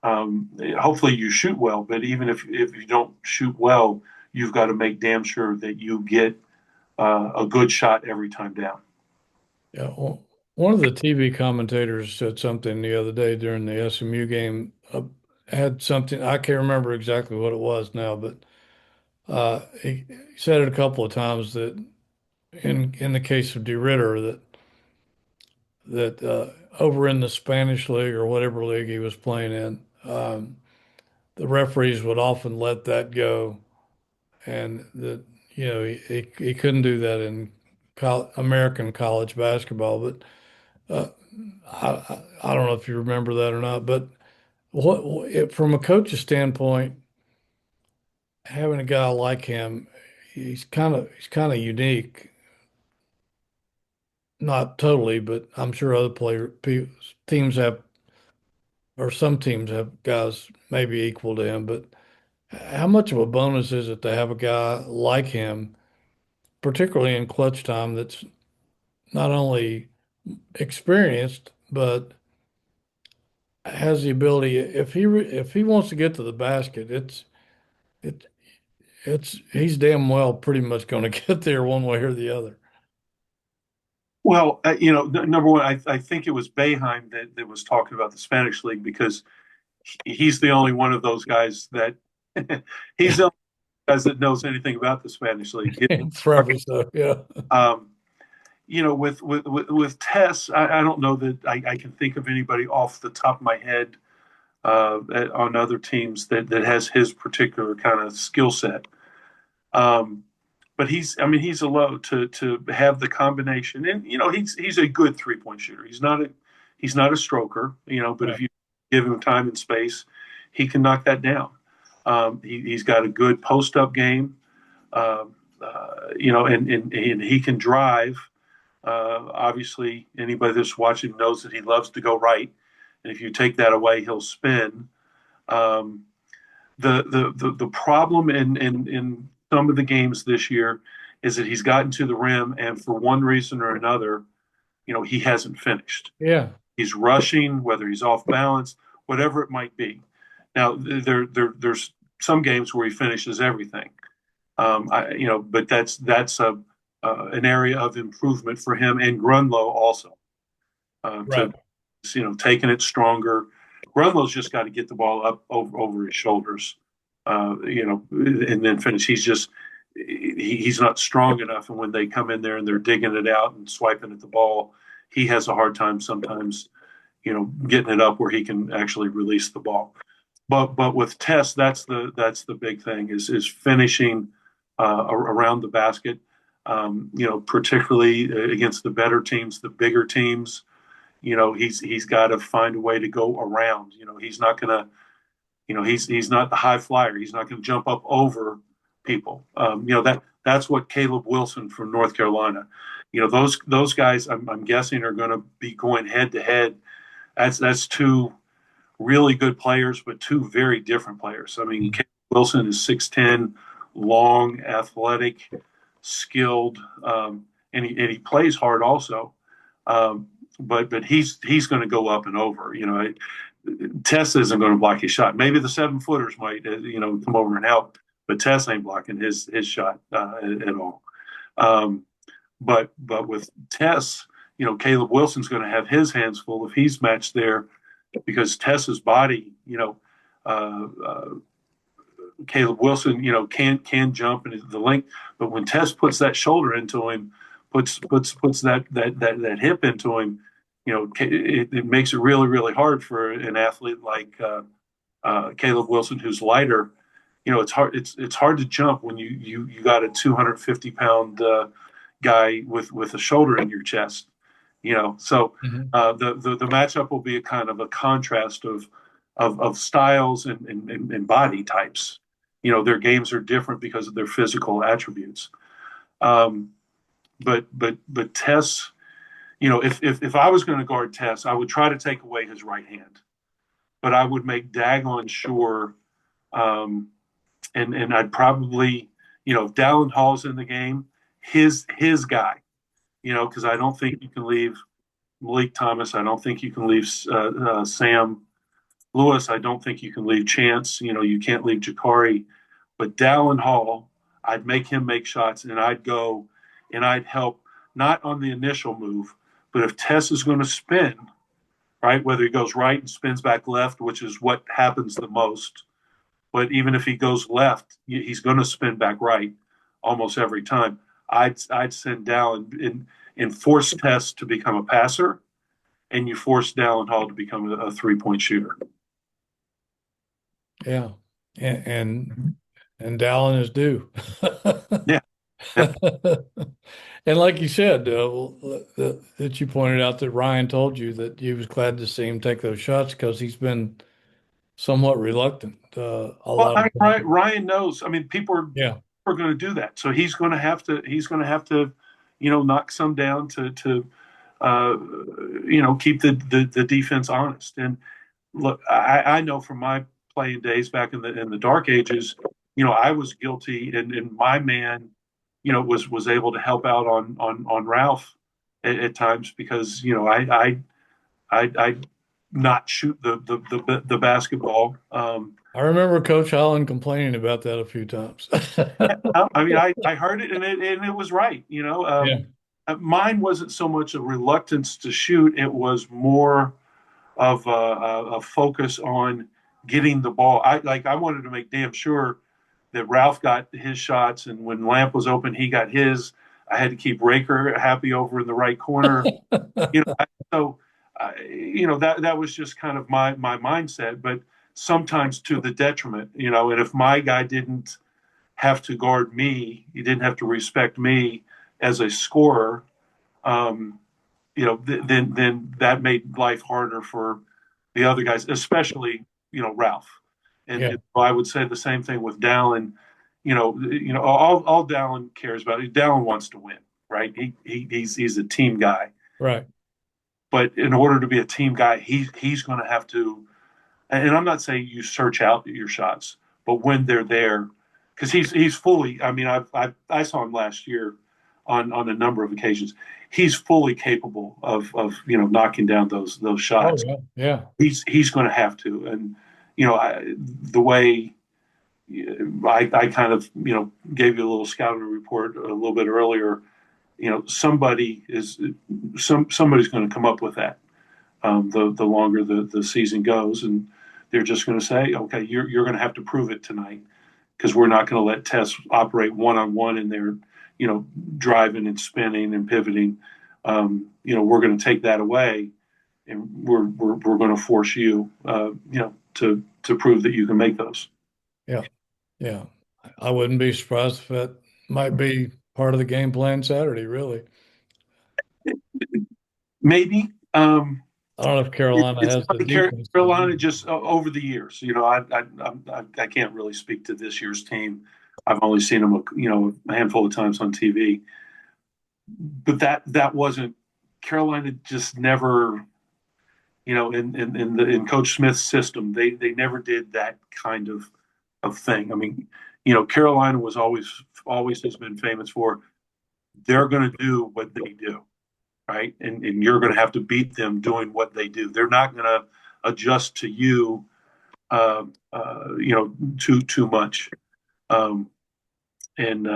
Hopefully, you shoot well, but even if you don't shoot well, you've got to make damn sure that you get a good shot every time down. Yeah. Well, one of the TV commentators said something the other day during the SMU game. Had something, I can't remember exactly what it was now, but he said it a couple of times that in the case of DeRitter that over in the Spanish league or whatever league he was playing in, the referees would often let that go, and that he couldn't do that in American college basketball. But I don't know if you remember that or not. But from a coach's standpoint, having a guy like him, he's kind of unique. Not totally, but I'm sure other teams have, or some teams have guys maybe equal to him. But how much of a bonus is it to have a guy like him, particularly in clutch time, that's not only experienced but has the ability, if he wants to get to the basket, it it's he's damn well pretty much going to get there one way or the other. Well, number one, I think it was Boeheim that was talking about the Spanish league because he's the only one of those guys that he's the only guys that knows anything about the Spanish league. Probably so, yeah. Um, with Tess, I don't know that I can think of anybody off the top of my head on other teams that has his particular kind of skill set. Um, but he's a low to have the combination, and he's a good 3-point shooter. He's not a stroker, but if Right. you give him time and space, he can knock that down. He's got a good post up game, and he can drive. Obviously, anybody that's watching knows that he loves to go right, and if you take that away, he'll spin. Um, the problem in some of the games this year is that he's gotten to the rim, and for one reason or another, he hasn't finished. Yeah. He's rushing, whether he's off balance, whatever it might be. Now, there's some games where he finishes everything, but that's an area of improvement for him and Grunlow also to Right. taking it stronger. Grunlow's just got to get the ball up over his shoulders, and then finish. He's not strong enough, and when they come in there and they're digging it out and swiping at the ball, he has a hard time sometimes, getting it up where he can actually release the ball. But with Tess, that's the big thing is finishing around the basket. Particularly against the better teams, the bigger teams. He's got to find a way to go around. He's not gonna. He's not the high flyer. He's not going to jump up over people. That's what Caleb Wilson from North Carolina. Those guys. I'm guessing are going to be going head to head. That's two really good players, but two very different players. I mean, Caleb Wilson is 6'10", long, athletic, skilled, and he plays hard also. But he's going to go up and over. Tess isn't going to block his shot. Maybe the 7-footers might, come over and help, but Tess ain't blocking his shot at all. But with Tess, Caleb Wilson's going to have his hands full if he's matched there, because Tess's body, Caleb Wilson, can jump and the length, but when Tess puts that shoulder into him, puts that hip into him, it makes it really really hard for an athlete like Caleb Wilson, who's lighter. It's hard to jump when you got a 250-pound guy with a shoulder in your chest. So Mhm. the matchup will be a kind of a contrast of styles and body types. Their games are different because of their physical attributes. Um, but Tess, if I was going to guard Tess, I would try to take away his right hand, but I would make daggone sure, and I'd probably, if Dallin Hall's in the game, his guy, because I don't think you can leave Malik Thomas. I don't think you can leave Sam Lewis. I don't think you can leave Chance. You can't leave Jakari. But Dallin Hall, I'd make him make shots, and I'd go and I'd help not on the initial move, but if Tess is going to spin, right, whether he goes right and spins back left, which is what happens the most, but even if he goes left, he's going to spin back right almost every time. I'd send Dallin and force Tess to become a passer, and you force Dallin Hall to become a 3-point shooter. Yeah. And Dallin is due. Yeah, yeah. And like you said, that you pointed out that Ryan told you that he was glad to see him take those shots because he's been somewhat reluctant a Well, lot of Ryan, times. Ryan knows. I mean, people are Yeah. We're going to do that. So he's going to have to, knock some down to uh, keep the defense honest. And look, I know from my playing days back in the dark ages, I was guilty, and my man, was able to help out on Ralph at times because I not shoot the basketball. I remember Coach Holland complaining about that a few times. I mean, I heard it, and it was right. Yeah. Mine wasn't so much a reluctance to shoot; it was more of a focus on getting the ball. I wanted to make damn sure that Ralph got his shots, and when Lamp was open, he got his. I had to keep Raker happy over in the right corner. So that was just kind of my mindset, but sometimes to the detriment. And if my guy didn't have to guard me, he didn't have to respect me as a scorer. Um, then that made life harder for the other guys, especially Ralph. And Yeah. I would say the same thing with Dallin. All Dallin cares about. Dallin wants to win, right? He's a team guy, Right. but in order to be a team guy, he's going to have to. And I'm not saying you search out your shots, but when they're there, because he's fully. I mean, I saw him last year on a number of occasions. He's fully capable of knocking down those Oh shots. yeah. Yeah. He's going to have to, and the way I kind of gave you a little scouting report a little bit earlier. Somebody's going to come up with that. The longer the season goes, and they're just going to say, okay, you're going to have to prove it tonight because we're not going to let Tess operate one on one in there, driving and spinning and pivoting. We're going to take that away, and we're going to force you, to prove that you can make those. Yeah. Yeah. I wouldn't be surprised if that might be part of the game plan Saturday, really. Maybe. I don't know if Carolina It's has the funny, defense to Carolina do just over the years. I can't really speak to this year's team. I've only seen them, a handful of times on TV. But that wasn't Carolina. Just never, in Coach Smith's system, they never did that kind of thing. I mean, Carolina was always has been famous for they're going to do what they do, right? And you're going to have to beat them doing what they do. They're not going to adjust to you, too much. Um, and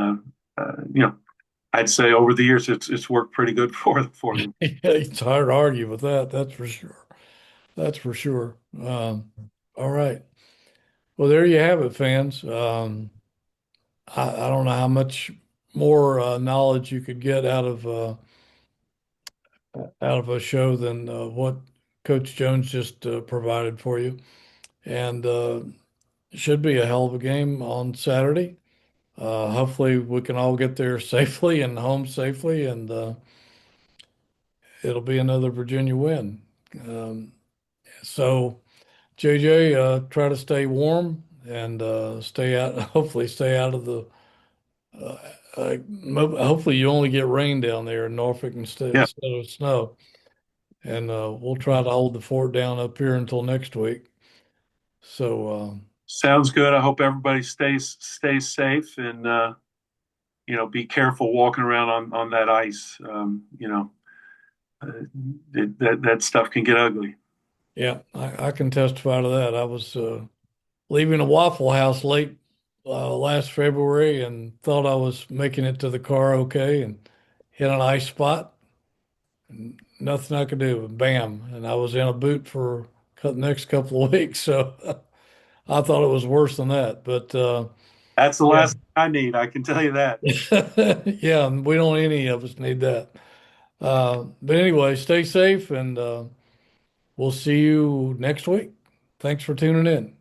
I'd say over the years it's worked pretty good for them. Yeah, it's hard to argue with that. That's for sure. That's for sure. All right. Well, there you have it, fans. I don't know how much more knowledge you could get out of a show than what Coach Jones just provided for you, and it should be a hell of a game on Saturday. Hopefully, we can all get there safely and home safely, and it'll be another Virginia win. Um, so, JJ, try to stay warm and stay out. Hopefully, stay out of the. Uh, hopefully, you only get rain down there in Norfolk Yeah, instead of snow. And we'll try to hold the fort down up here until next week. So, sounds good. I hope everybody stays safe and be careful walking around on that ice. Uh, that stuff can get ugly. yeah, I can testify to that. I was leaving a Waffle House late last February and thought I was making it to the car okay and hit an ice spot. And nothing I could do. Bam. And I was in a boot for the next couple of weeks. So I thought it was worse than that. But That's the yeah. last thing I need. I can tell you that. Yeah, we don't any of us need that. But anyway, stay safe and we'll see you next week. Thanks for tuning in.